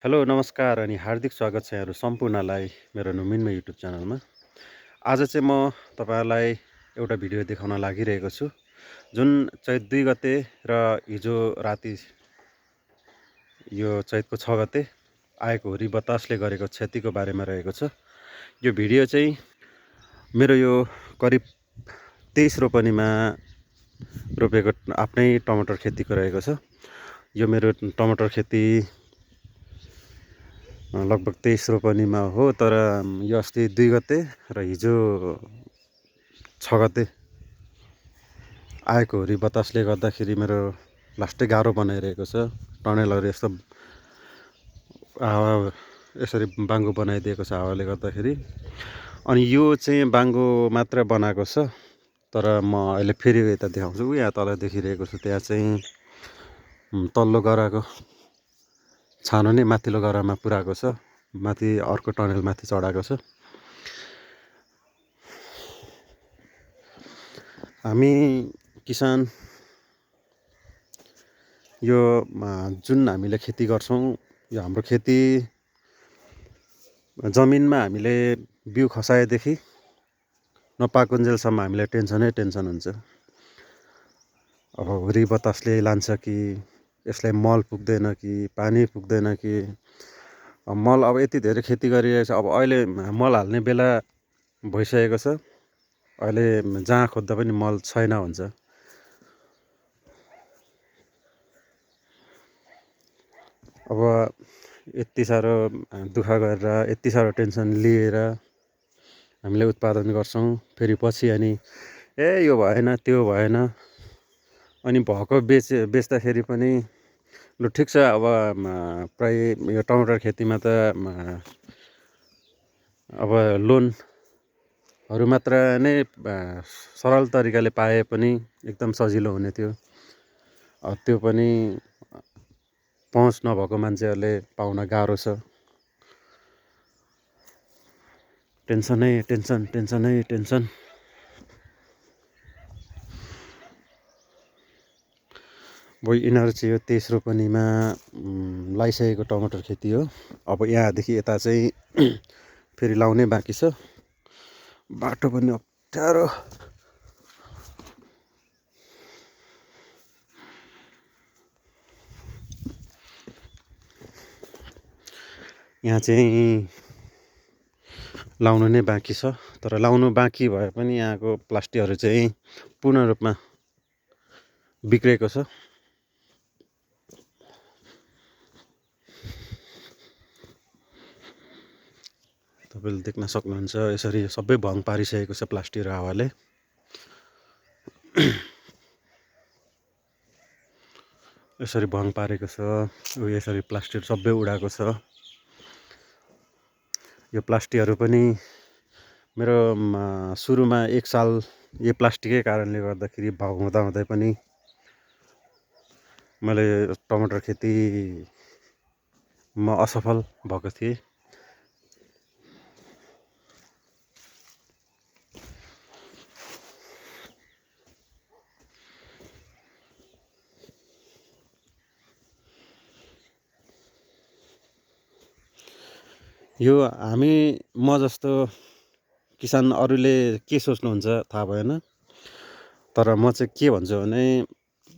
Hello नमस्कार अनि हार्दिक स्वागत छ यहाँहरू सम्पूर्णलाई मेरो नुमिनमा युट्युब च्यानलमा। आज चाहिँ म तपाईँहरूलाई एउटा भिडियो देखाउन लागिरहेको छु, जुन चैत 2 गते र हिजो राति यो चैतको 6 गते आएको हुरी बतासले गरेको क्षतिको बारेमा रहेको छ। यो भिडियो चाहिँ मेरो यो करिब 23 रोपनीमा रोपेको आफ्नै टमाटर खेतीको रहेको छ। यो मेरो टमाटर खेती लगभग 23 रोपनीमा हो, तर यो अस्ति 2 गते र हिजो 6 गते आएको हुरी बतासले गर्दाखेरि मेरो लास्टै गाह्रो बनाइरहेको छ। टनेलहरू यसरी बाङ्गो बनाइदिएको छ हावाले गर्दाखेरि। अनि यो चाहिँ बाङ्गो मात्र बनाएको छ, तर म अहिले फेरि यता देखाउँछु। यहाँ तल देखिरहेको छु, त्यहाँ चाहिँ तल्लो गराको छानो नै माथिल्लो गरामा पुऱ्याएको छ, माथि अर्को टनेल माथि चढाएको छ। हामी किसान यो जुन हामीले खेती गर्छौँ, यो हाम्रो खेती जमिनमा हामीले बिउ खसाएदेखि नपाकुन्जेलसम्म हामीलाई टेन्सन हुन्छ। अब हुरी बतासले लान्छ कि, यसलाई मल पुग्दैन कि, पानी पुग्दैन कि। मल अब यति धेरै खेती गरिरहेको छ, अब अहिले मल हाल्ने बेला भइसकेको छ। अहिले जहाँ खोज्दा पनि मल छैन हुन्छ। अब यति साह्रो दुःख गरेर, यति साह्रो टेन्सन लिएर हामीले उत्पादन गर्छौँ, फेरि पछि अनि यो भएन त्यो भएन, अनि भएको बेच्दाखेरि पनि लु ठिक छ। अब प्राय यो टमाटर खेतीमा त अब लोनहरू मात्र नै सरल तरिकाले पाए पनि एकदम सजिलो हुने थियो। त्यो पनि पहुँच नभएको मान्छेहरूले पाउन गाह्रो छ। टेन्सन। यिनीहरू चाहिँ यो 23 रोपनीमा लगाइसकेको टमाटर खेती हो। अब यहाँदेखि यता चाहिँ फेरि लाउनै बाँकी छ। बाटो पनि अप्ठ्यारो। यहाँ चाहिँ लाउनु नै बाँकी छ, तर लाउनु बाँकी भए पनि यहाँको प्लास्टिकहरू चाहिँ पूर्ण रूपमा बिग्रेको छ। तपाईँले देख्न सक्नुहुन्छ, यसरी सबै भङ पारिसकेको छ प्लास्टिक र हावाले। यसरी भङ पारेको छ, यसरी प्लास्टिक सबै उडाएको छ। यो प्लास्टिकहरू पनि मेरो सुरुमा 1 साल यो प्लास्टिकै कारणले गर्दाखेरि हुँदा पनि मैले टमाटर खेतीमा असफल भएको थिएँ। यो म जस्तो किसान अरूले के सोच्नुहुन्छ थाहा भएन, तर म चाहिँ के भन्छु भने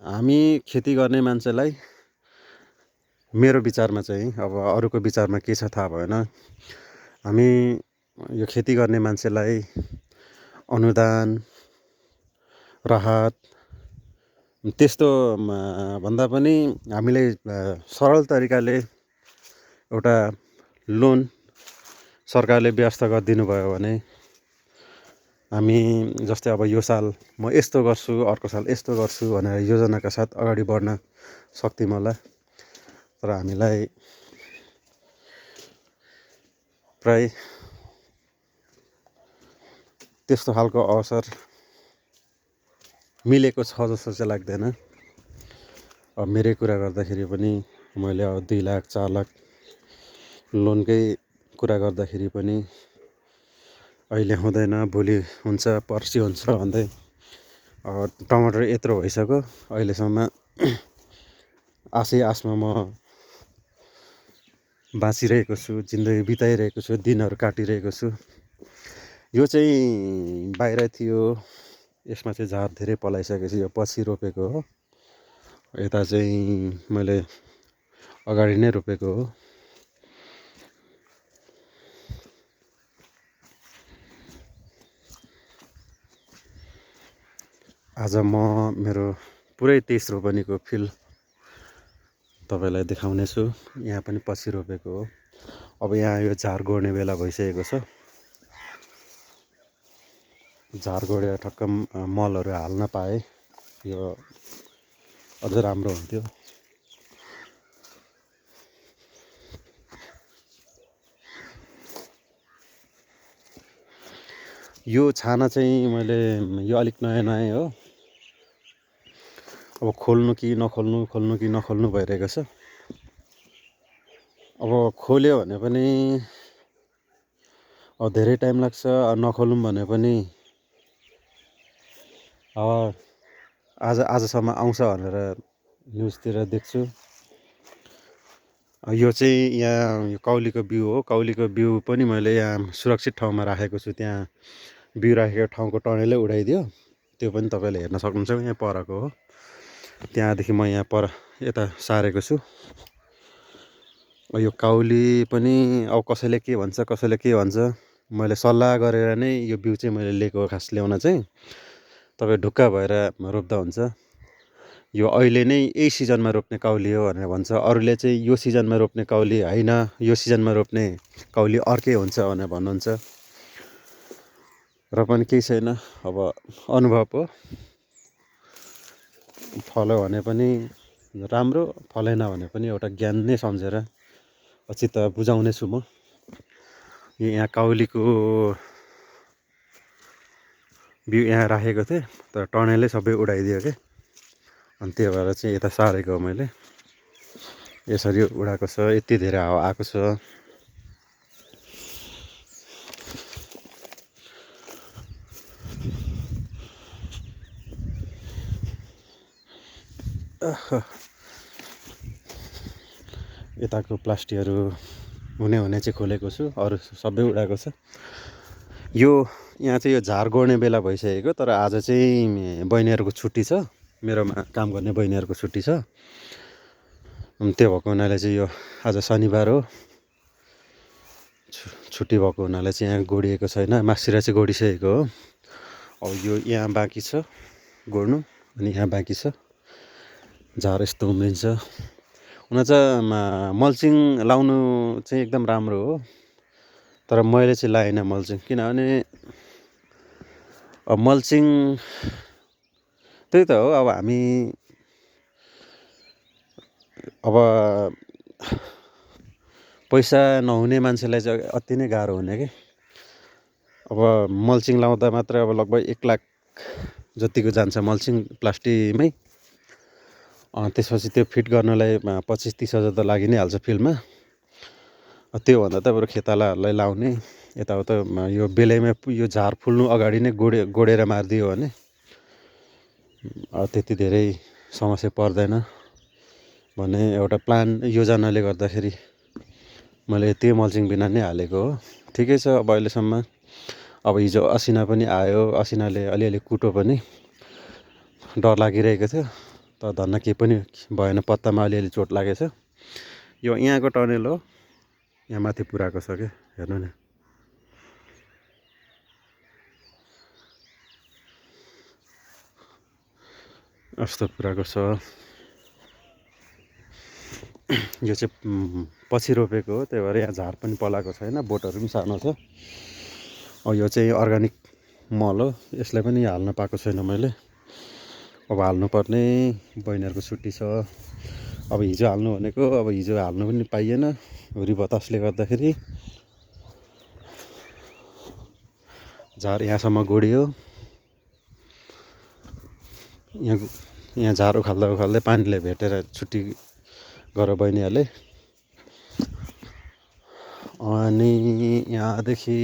हामी खेती गर्ने मान्छेलाई, मेरो विचारमा चाहिँ, अब अरूको विचारमा के छ थाहा भएन, हामी यो खेती गर्ने मान्छेलाई अनुदान, राहत त्यस्तो भन्दा पनि हामीले सरल तरिकाले एउटा लोन सरकारले व्यवस्था गरिदिनु भयो भने, हामी जस्तै अब यो साल म यस्तो गर्छु, अर्को साल यस्तो गर्छु भनेर योजनाका साथ अगाडि बढ्न सक्थ्यौँ होला। तर हामीलाई प्राय त्यस्तो खालको अवसर मिलेको छ जस्तो चाहिँ लाग्दैन। अब मेरै कुरा गर्दाखेरि पनि मैले अब 2 लाख 4 लाख लोनकै कुरा गर्दाखेरि पनि अहिले हुँदैन, भोलि हुन्छ, पर्सि हुन्छ भन्दै टमाटर यत्रो भइसक्यो। अहिलेसम्म आशमा म बाँचिरहेको छु, जिन्दगी बिताइरहेको छु, दिनहरू काटिरहेको छु। यो चाहिँ बाहिर थियो, यसमा चाहिँ झार धेरै पलाइसकेपछि यो पछि रोपेको हो। यता चाहिँ मैले अगाडि नै रोपेको हो। आज म मेरो पुरै 23 रोपनीको फिल्ड तपाईँलाई देखाउनेछु। यहाँ पनि पछि रोपेको हो। अब यहाँ यो झार गोड्ने बेला भइसकेको छ। झार गोडेर ठक्क मलहरू हाल्न पाए यो अझ राम्रो हुन्थ्यो। यो छाना चाहिँ मैले यो अलिक नयाँ हो। अब खोल्नु कि नखोल्नु भइरहेको छ। अब खोल्यो भने पनि अब धेरै टाइम लाग्छ, नखोलौँ भने पनि अब आजसम्म आउँछ भनेर न्युजतिर देख्छु। यो चाहिँ यहाँ यो कौलीको बिउ हो। कौलीको बिउ पनि मैले यहाँ सुरक्षित ठाउँमा राखेको छु। त्यहाँ बिउ राखेको ठाउँको टनेलै उडाइदियो। त्यो पनि तपाईँले हेर्न सक्नुहुन्छ। यहाँ परको हो। त्यहाँदेखि म यहाँ पर यता सारेको छु। यो काउली पनि अब कसैले के भन्छ मैले सल्लाह गरेर नै यो बिउ चाहिँ मैले लिएको खास ल्याउन चाहिँ। तपाईँ ढुक्क भएर रोप्दा हुन्छ। यो अहिले नै यही सिजनमा रोप्ने काउली हो भनेर भन्छ। अरूले चाहिँ यो सिजनमा रोप्ने काउली होइन, यो सिजनमा रोप्ने काउली अर्कै हुन्छ भनेर भन्नुहुन्छ। र पनि केही छैन, अब अनुभव हो। फल्यो भने पनि राम्रो, फलेन भने पनि एउटा ज्ञान नै सम्झेर चित्त बुझाउने छु म। यहाँ काउलीको बिउ यहाँ राखेको थिएँ, तर टनेलै सबै उडाइदियो क्या। अनि त्यही भएर चाहिँ यता सारेको हो मैले। यसरी उडाएको छ, यति धेरै हावा आएको छ। यताको प्लास्टिकहरू हुने चाहिँ खोलेको छु, अरू सबै उडाएको छ। यो यहाँ चाहिँ यो झार गोड्ने बेला भइसकेको, तर आज चाहिँ बहिनीहरूको छुट्टी छ। मेरोमा काम गर्ने बहिनीहरूको छुट्टी छ। त्यो भएको हुनाले चाहिँ यो आज शनिबार हो। छुट्टी भएको हुनाले चाहिँ यहाँ गोडिएको छैन। मासिरा चाहिँ गोडिसकेको हो। अब यो यहाँ बाँकी छ गोड्नु, अनि यहाँ बाँकी छ। झार यस्तो उम्रिन्छ। हुन चाहिँ मल्चिङ लाउनु चाहिँ एकदम राम्रो हो, तर मैले चाहिँ लाइनँ मल्चिङ। किनभने अब मल्चिङ त्यही त हो। अब हामी अब पैसा नहुने मान्छेलाई चाहिँ अति नै गाह्रो हुने कि। अब मल्चिङ लाउँदा मात्र अब लगभग 1 लाख जतिको जान्छ मल्चिङ प्लास्टिकमै। त्यसपछि त्यो फिट गर्नलाई 25-30 हजार त लागि नै हाल्छ फिल्डमा। त्योभन्दा त बरु खेतालाहरूलाई लाउने, यताउता यो बेलैमा यो झार फुल्नु अगाडि नै गोडेर मारिदियो भने त्यति धेरै समस्या पर्दैन भन्ने एउटा प्लान योजनाले गर्दाखेरि मैले त्यही मल्चिङ बिना नै हालेको हो। ठिकै छ अब अहिलेसम्म। अब हिजो असिना पनि आयो, असिनाले अलिअलि कुटो पनि। डर लागिरहेको थियो, तर धन्न केही पनि भएन। पत्तामा अलिअलि चोट लागेछ। यो यहाँको टनेल हो, यहाँ माथि पुऱ्याएको छ क्या, हेर्नु न। यस्तो पुऱ्याएको छ। यो चाहिँ पछि रोपेको हो, त्यही भएर यहाँ झार पनि पलाएको छैन, बोटहरू पनि सानो छ। यो चाहिँ अर्ग्यानिक मल हो, यसलाई पनि हाल्न पाएको छैन मैले। अब हाल्नुपर्ने, बहिनीहरूको छुट्टी छ। अब हिजो हाल्नु भनेको, अब हिजो हाल्नु पनि पाइएन हुरी बतासले गर्दाखेरि। झार यहाँसम्म गोडियो। यहाँ झार उखाल्दै पानीले भेटेर छुट्टी गर बहिनीहरूले। अनि यहाँदेखि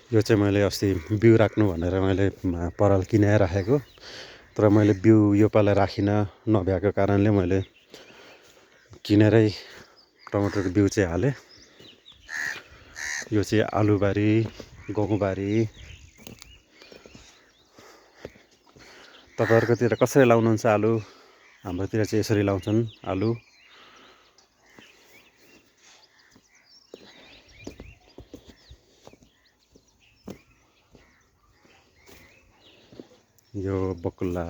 यो चाहिँ मैले अस्ति बिउ राख्नु भनेर मैले पराल किनाएर राखेको, तर मैले बिउ योपालि राखिनँ। नभ्याएको कारणले मैले किनेरै टमाटरको बिउ चाहिँ हालेँ। यो चाहिँ आलुबारी, गहुँबारी। तपाईँहरूकोतिर कसरी लाउनुहुन्छ आलु? हाम्रोतिर चाहिँ यसरी लाउँछन् आलु। यो बकुल्ला।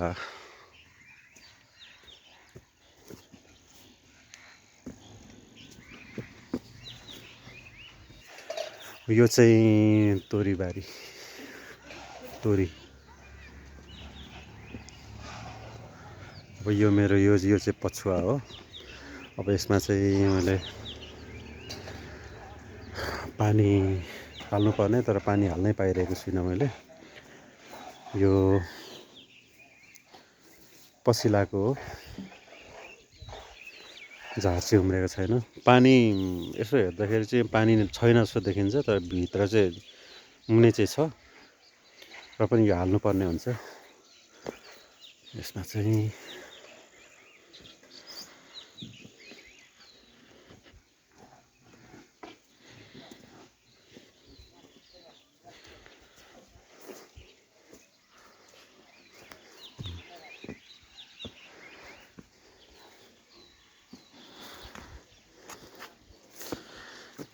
यो चाहिँ तोरीबारी, तोरी। अब यो मेरो यो चाहिँ पछुवा हो। अब यसमा चाहिँ मैले पानी हाल्नुपर्ने, तर पानी हाल्नै पाइरहेको छुइनँ मैले। यो पसिलाको हो, झार चाहिँ उम्रेको छैन। पानी यसो हेर्दाखेरि चाहिँ पानी छैन जस्तो देखिन्छ, तर भित्र चाहिँ मुनि चाहिँ छ, र पनि यो हाल्नुपर्ने हुन्छ। यसमा चाहिँ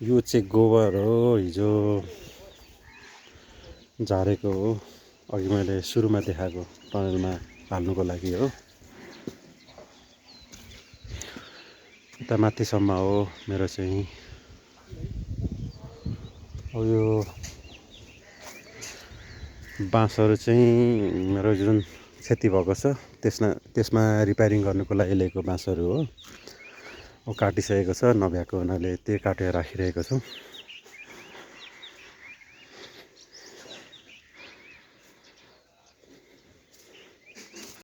यो चाहिँ गोबर हो, हिजो झारेको हो। अघि मैले सुरुमा देखाएको टनलमा हाल्नुको लागि हो। उता माथिसम्म हो मेरो चाहिँ। अब यो बाँसहरू चाहिँ मेरो जुन क्षति भएको छ त्यसमा रिपेयरिङ गर्नुको लागि ल्याएको बाँसहरू हो। काटिसकेको छ, नभ्याएको हुनाले त्यही काटेर राखिरहेको छु।